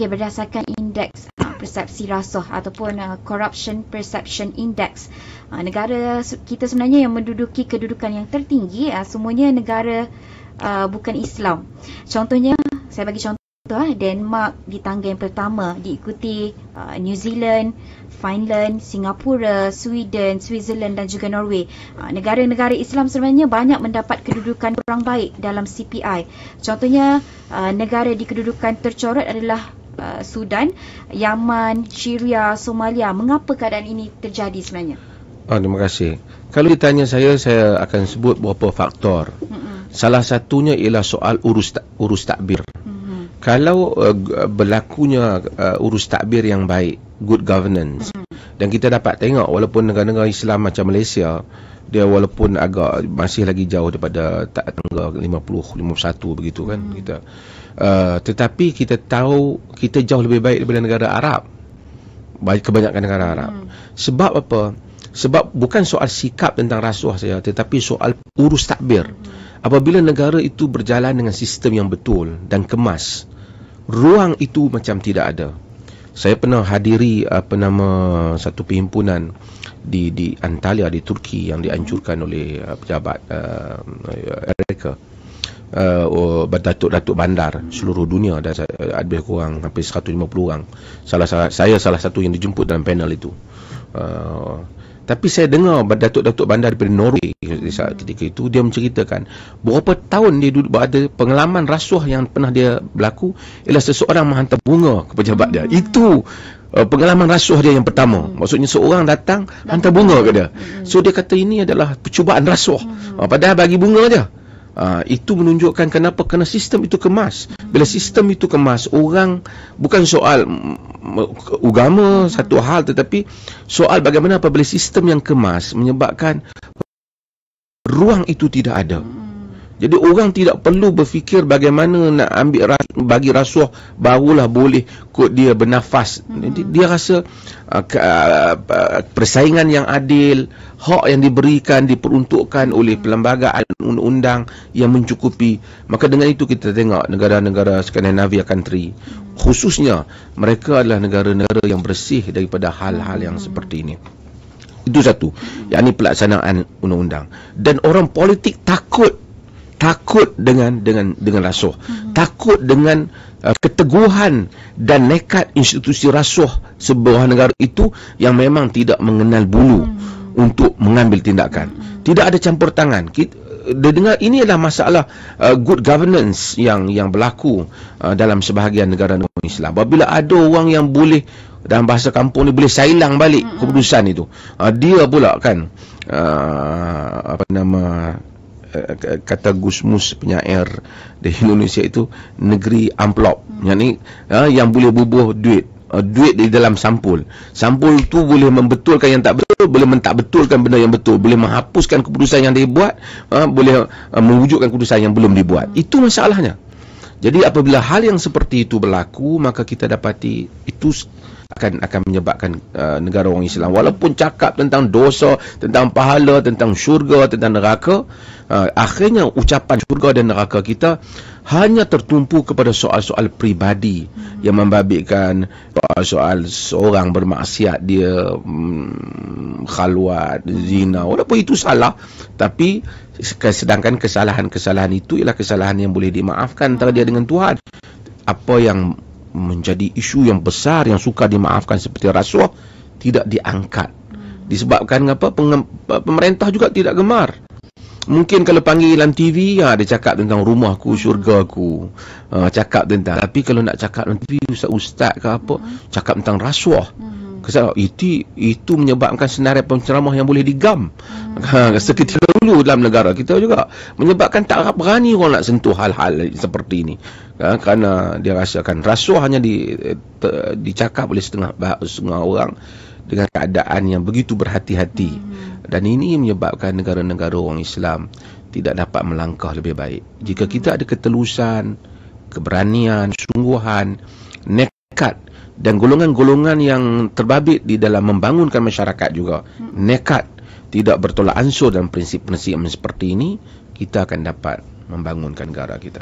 Okay, berdasarkan indeks persepsi rasuah ataupun Corruption Perception Index, negara kita sebenarnya yang menduduki kedudukan yang tertinggi semuanya negara bukan Islam. Contohnya, saya bagi contoh, Denmark di tangga yang pertama, diikuti New Zealand, Finland, Singapura, Sweden, Switzerland dan juga Norway. Negara-negara Islam sebenarnya banyak mendapat kedudukan kurang baik dalam CPI. Contohnya, negara di kedudukan tercorot adalah Sudan, Yaman, Syria, Somalia. Mengapa keadaan ini terjadi sebenarnya? Terima kasih. Kalau ditanya saya akan sebut beberapa faktor. Salah satunya ialah soal urus takbir. Kalau berlakunya urus takbir yang baik, good governance, dan kita dapat tengok walaupun negara-negara Islam macam Malaysia, dia walaupun agak masih lagi jauh daripada tangga 50-51 begitu kan kita, tetapi kita tahu kita jauh lebih baik daripada negara Arab, kebanyakan negara Arab. Sebab apa? Sebab bukan soal sikap tentang rasuah saja, tetapi soal urus takbir. Apabila negara itu berjalan dengan sistem yang betul dan kemas, ruang itu macam tidak ada. Saya pernah hadiri satu perhimpunan di Antalya di Turki yang dianjurkan oleh pejabat Amerika, berdatuk-datuk bandar seluruh dunia, dan ada lebih kurang hampir 150 orang. Saya salah satu yang dijemput dalam panel itu. Tapi saya dengar datuk-datuk bandar daripada Norway ketika itu, dia menceritakan berapa tahun dia duduk berada, pengalaman rasuah yang pernah dia berlaku ialah seseorang menghantar bunga ke pejabat dia. Itu pengalaman rasuah dia yang pertama. Maksudnya seorang datang hantar bunga ke dia. So dia kata ini adalah percubaan rasuah. Padahal bagi bunga je. Itu menunjukkan kenapa kena sistem itu kemas. Bila sistem itu kemas, orang bukan soal agama satu hal, tetapi soal bagaimana apabila sistem yang kemas menyebabkan ruang itu tidak ada. Jadi orang tidak perlu berfikir bagaimana nak ambil bagi rasuah barulah boleh kot dia bernafas. Dia rasa persaingan yang adil, hak yang diberikan diperuntukkan oleh perlembagaan undang-undang yang mencukupi. Maka dengan itu kita tengok negara-negara Scandinavia country, khususnya mereka adalah negara-negara yang bersih daripada hal-hal yang seperti ini. Itu satu, yakni pelaksanaan undang-undang. Dan orang politik takut dengan rasuah, takut dengan keteguhan dan nekat institusi rasuah sebuah negara itu yang memang tidak mengenal bulu untuk mengambil tindakan. Tidak ada campur tangan. Dia dengar ini adalah masalah good governance yang berlaku dalam sebahagian negara-negara Islam. Apabila ada orang yang boleh, dalam bahasa kampung ni, boleh sailang balik keputusan itu, dia pula kan kata Gusmus penyair di Indonesia itu, negeri amplop, yang boleh bubuh duit di dalam sampul tu boleh membetulkan yang tak betul, boleh mentak betulkan benda yang betul, boleh menghapuskan keputusan yang dibuat, boleh mewujudkan keputusan yang belum dibuat. Itu masalahnya. Jadi apabila hal yang seperti itu berlaku, maka kita dapati itu akan menyebabkan negara orang Islam, walaupun cakap tentang dosa, tentang pahala, tentang syurga, tentang neraka, akhirnya ucapan syurga dan neraka kita hanya tertumpu kepada soal-soal peribadi yang membabitkan soal seorang bermaksiat, dia khalwat, zina, walaupun itu salah, tapi sedangkan kesalahan-kesalahan itu ialah kesalahan yang boleh dimaafkan antara dia dengan Tuhan. Apa yang menjadi isu yang besar yang suka dimaafkan seperti rasuah tidak diangkat, disebabkan apa? Pemerintah juga tidak gemar. Mungkin kalau panggilan TV, dia cakap tentang rumahku, syurgaku, cakap tentang, tapi kalau nak cakap dalam TV, ustaz ke apa, cakap tentang rasuah. Itu menyebabkan senarai penceramah yang boleh digam. Seketika dulu dalam negara kita juga menyebabkan tak berani orang nak sentuh hal-hal seperti ini, kerana dia rasakan rasuah hanya dicakap oleh setengah orang dengan keadaan yang begitu berhati-hati. Dan ini menyebabkan negara-negara orang Islam tidak dapat melangkah lebih baik. Jika kita ada ketelusan, keberanian, sungguhan, nekat, dan golongan-golongan yang terbabit di dalam membangunkan masyarakat juga nekat, tidak bertolak ansur dalam prinsip-prinsip seperti ini, kita akan dapat membangunkan negara kita.